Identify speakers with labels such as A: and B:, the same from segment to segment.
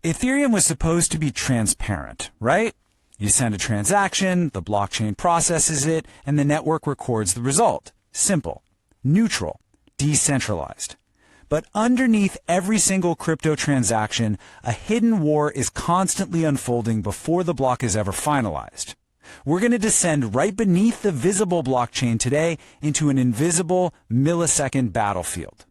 A: Ethereum was supposed to be transparent, right? You send a transaction, the blockchain processes it, and the network records the result. Simple, neutral, decentralized. But underneath every single crypto transaction, a hidden war is constantly unfolding before the block is ever finalized. We're going to descend right beneath the visible blockchain today into an invisible millisecond battlefield.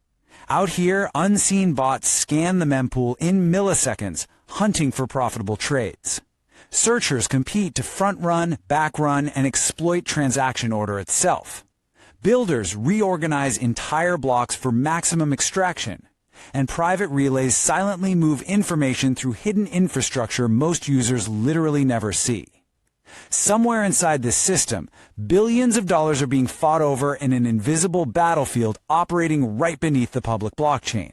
A: Out here, unseen bots scan the mempool in milliseconds, hunting for profitable trades. Searchers compete to front-run, back-run, and exploit transaction order itself. Builders reorganize entire blocks for maximum extraction, and private relays silently move information through hidden infrastructure most users literally never see. Somewhere inside this system, billions of dollars are being fought over in an invisible battlefield operating right beneath the public blockchain.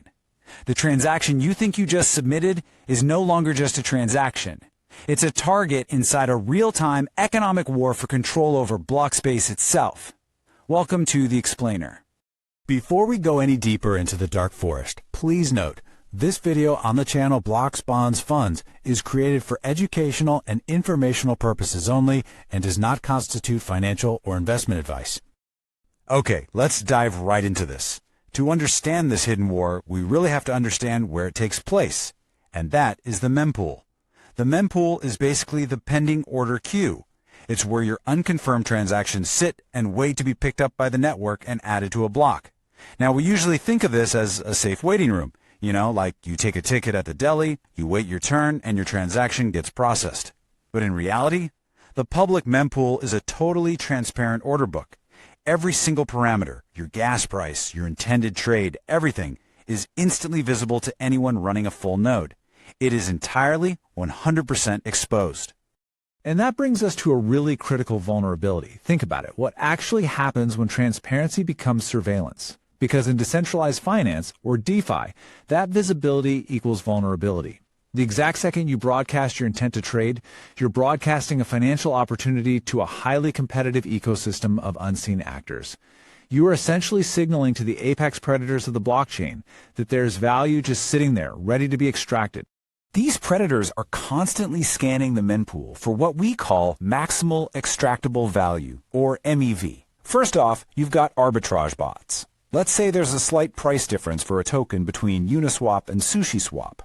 A: The transaction you think you just submitted is no longer just a transaction. It's a target inside a real-time economic war for control over Blockspace itself. Welcome to The Explainer. Before we go any deeper into the dark forest, please note, this video on the channel Blocks Bonds Funds is created for educational and informational purposes only and does not constitute financial or investment advice. Okay, let's dive right into this. To understand this hidden war, we really have to understand where it takes place, and that is the mempool. The mempool is basically the pending order queue. It's where your unconfirmed transactions sit and wait to be picked up by the network and added to a block. Now, we usually think of this as a safe waiting room. You know, like you take a ticket at the deli, you wait your turn, and your transaction gets processed. But in reality, the public mempool is a totally transparent order book. Every single parameter, your gas price, your intended trade, everything is instantly visible to anyone running a full node. It is entirely 100% exposed.
B: And that brings us to a really critical vulnerability. Think about it. What actually happens when transparency becomes surveillance? Because in decentralized finance, or DeFi, that visibility equals vulnerability. The exact second you broadcast your intent to trade, you're broadcasting a financial opportunity to a highly competitive ecosystem of unseen actors. You are essentially signaling to the apex predators of the blockchain that there's value just sitting there, ready to be extracted.
A: These predators are constantly scanning the mempool for what we call maximal extractable value, or MEV. First off, you've got arbitrage bots. Let's say there's a slight price difference for a token between Uniswap and SushiSwap.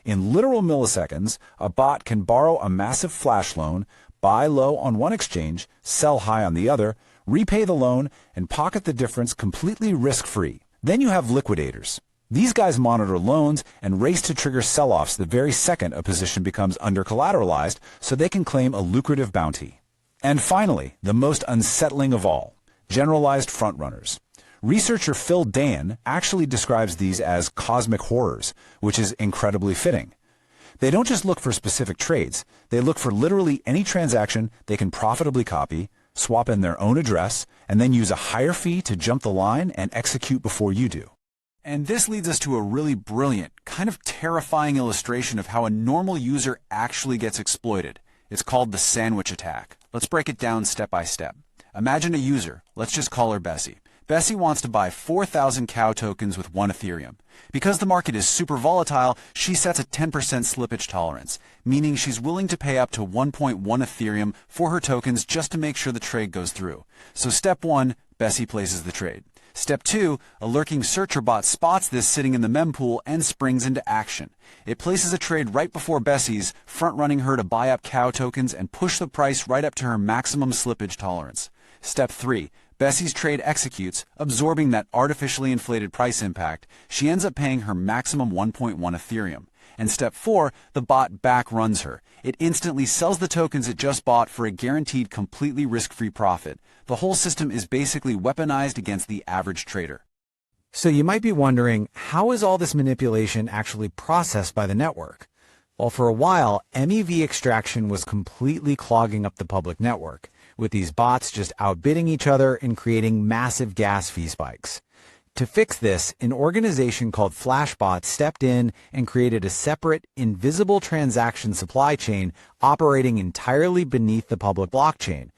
A: In literal milliseconds, a bot can borrow a massive flash loan, buy low on one exchange, sell high on the other, repay the loan, and pocket the difference completely risk-free. Then you have liquidators. These guys monitor loans and race to trigger sell-offs the very second a position becomes under-collateralized so they can claim a lucrative bounty. And finally, the most unsettling of all, generalized frontrunners. Researcher Phil Dan actually describes these as cosmic horrors, which is incredibly fitting. They don't just look for specific trades, they look for literally any transaction they can profitably copy, swap in their own address, and then use a higher fee to jump the line and execute before you do. And this leads us to a really brilliant, kind of terrifying illustration of how a normal user actually gets exploited. It's called the sandwich attack. Let's break it down step by step. Imagine a user, let's just call her Bessie. Bessie wants to buy 4,000 cow tokens with 1 Ethereum. Because the market is super volatile, she sets a 10% slippage tolerance, meaning she's willing to pay up to 1.1 Ethereum for her tokens just to make sure the trade goes through. So step 1, Bessie places the trade. Step 2, a lurking searcher bot spots this sitting in the mempool and springs into action. It places a trade right before Bessie's, front-running her to buy up cow tokens and push the price right up to her maximum slippage tolerance. Step 3, Bessie's trade executes, absorbing that artificially inflated price impact. She ends up paying her maximum 1.1 Ethereum. And step 4, the bot back runs her. It instantly sells the tokens it just bought for a guaranteed completely risk-free profit. The whole system is basically weaponized against the average trader.
C: So you might be wondering, how is all this manipulation actually processed by the network? Well, for a while, MEV extraction was completely clogging up the public network, with these bots just outbidding each other and creating massive gas fee spikes. To fix this, an organization called Flashbots stepped in and created a separate, invisible transaction supply chain operating entirely beneath the public blockchain.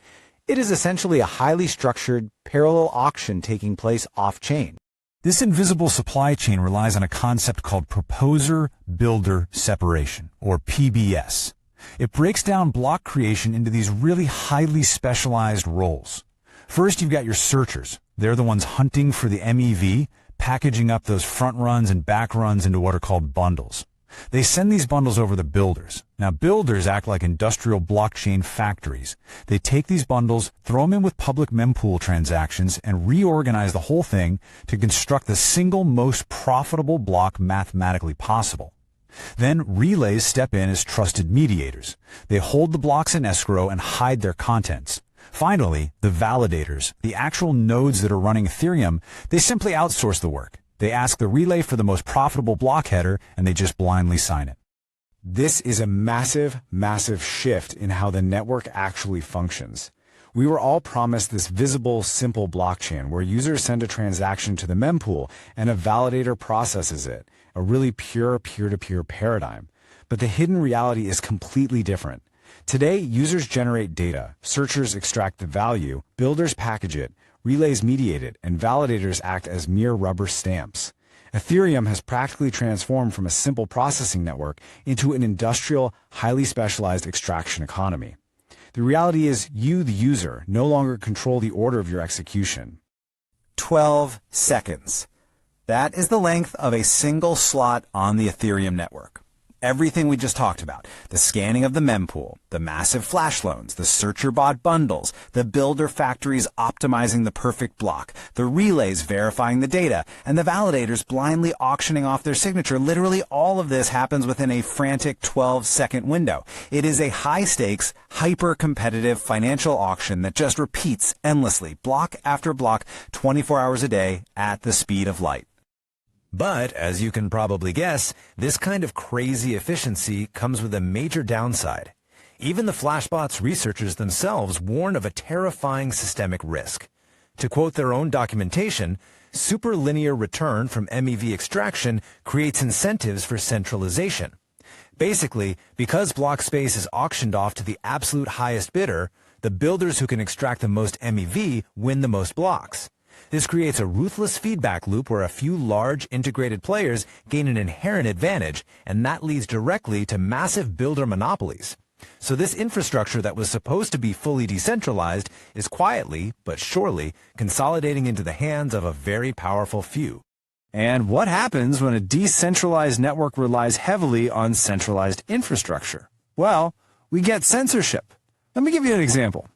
C: It is essentially a highly structured, parallel auction taking place off-chain.
A: This invisible supply chain relies on a concept called proposer-builder separation, or PBS. It breaks down block creation into these really highly specialized roles. First, you've got your searchers. They're the ones hunting for the MEV, packaging up those front runs and back runs into what are called bundles. They send these bundles over to builders. Now, builders act like industrial blockchain factories. They take these bundles, throw them in with public mempool transactions, and reorganize the whole thing to construct the single most profitable block mathematically possible. Then relays step in as trusted mediators. They hold the blocks in escrow and hide their contents. Finally, the validators, the actual nodes that are running Ethereum, they simply outsource the work. They ask the relay for the most profitable block header, and they just blindly sign it. This is a massive, massive shift in how the network actually functions. We were all promised this visible, simple blockchain where users send a transaction to the mempool and a validator processes it, a really pure peer-to-peer paradigm. But the hidden reality is completely different. Today, users generate data, searchers extract the value, builders package it, relays mediate it, and validators act as mere rubber stamps. Ethereum has practically transformed from a simple processing network into an industrial, highly specialized extraction economy. The reality is you, the user, no longer control the order of your execution.
C: 12 seconds. That is the length of a single slot on the Ethereum network. Everything we just talked about, the scanning of the mempool, the massive flash loans, the searcher bot bundles, the builder factories optimizing the perfect block, the relays verifying the data, and the validators blindly auctioning off their signature. Literally all of this happens within a frantic 12-second window. It is a high-stakes, hyper-competitive financial auction that just repeats endlessly, block after block, 24 hours a day at the speed of light. But, as you can probably guess, this kind of crazy efficiency comes with a major downside. Even the Flashbots researchers themselves warn of a terrifying systemic risk. To quote their own documentation, superlinear return from MEV extraction creates incentives for centralization. Basically, because Blockspace is auctioned off to the absolute highest bidder, the builders who can extract the most MEV win the most blocks. This creates a ruthless feedback loop where a few large integrated players gain an inherent advantage, and that leads directly to massive builder monopolies. So this infrastructure that was supposed to be fully decentralized is quietly, but surely, consolidating into the hands of a very powerful few.
A: And what happens when a decentralized network relies heavily on centralized infrastructure? Well, we get censorship. Let me give you an example.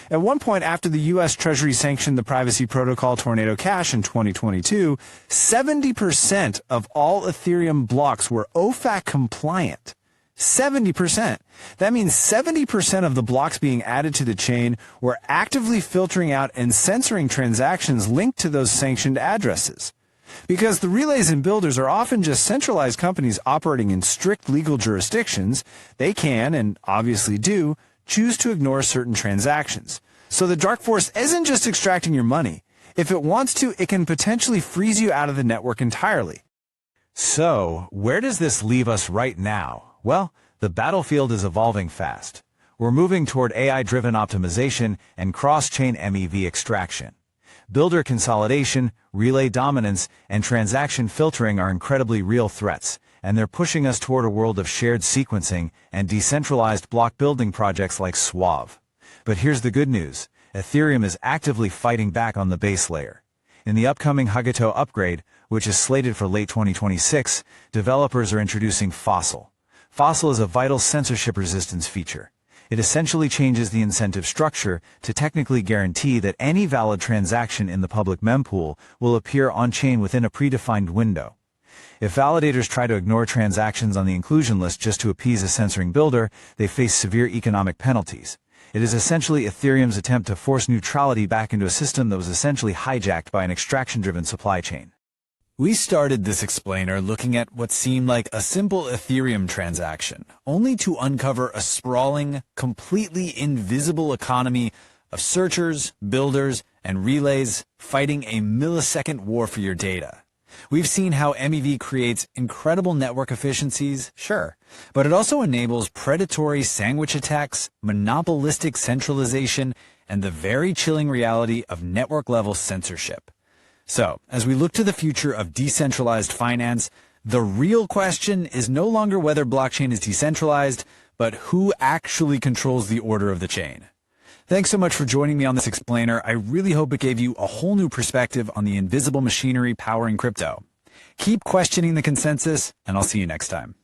A: At one point after the U.S. Treasury sanctioned the privacy protocol Tornado Cash in 2022, 70% of all Ethereum blocks were OFAC compliant. 70%. That means 70% of the blocks being added to the chain were actively filtering out and censoring transactions linked to those sanctioned addresses. Because the relays and builders are often just centralized companies operating in strict legal jurisdictions, they can, and obviously do, choose to ignore certain transactions. So the dark force isn't just extracting your money. If it wants to, it can potentially freeze you out of the network entirely. So, where does this leave us right now? Well, the battlefield is evolving fast. We're moving toward AI-driven optimization and cross-chain MEV extraction. Builder consolidation, relay dominance, and transaction filtering are incredibly real threats, and they're pushing us toward a world of shared sequencing and decentralized block building projects like Suave. But here's the good news. Ethereum is actively fighting back on the base layer. In the upcoming Hagito upgrade, which is slated for late 2026, developers are introducing Fossil. Fossil is a vital censorship resistance feature. It essentially changes the incentive structure to technically guarantee that any valid transaction in the public mempool will appear on-chain within a predefined window. If validators try to ignore transactions on the inclusion list just to appease a censoring builder, they face severe economic penalties. It is essentially Ethereum's attempt to force neutrality back into a system that was essentially hijacked by an extraction-driven supply chain. We started this explainer looking at what seemed like a simple Ethereum transaction, only to uncover a sprawling, completely invisible economy of searchers, builders, and relays fighting a millisecond war for your data. We've seen how MEV creates incredible network efficiencies, sure, but it also enables predatory sandwich attacks, monopolistic centralization, and the very chilling reality of network-level censorship. So, as we look to the future of decentralized finance, the real question is no longer whether blockchain is decentralized, but who actually controls the order of the chain. Thanks so much for joining me on this explainer. I really hope it gave you a whole new perspective on the invisible machinery powering crypto. Keep questioning the consensus, and I'll see you next time.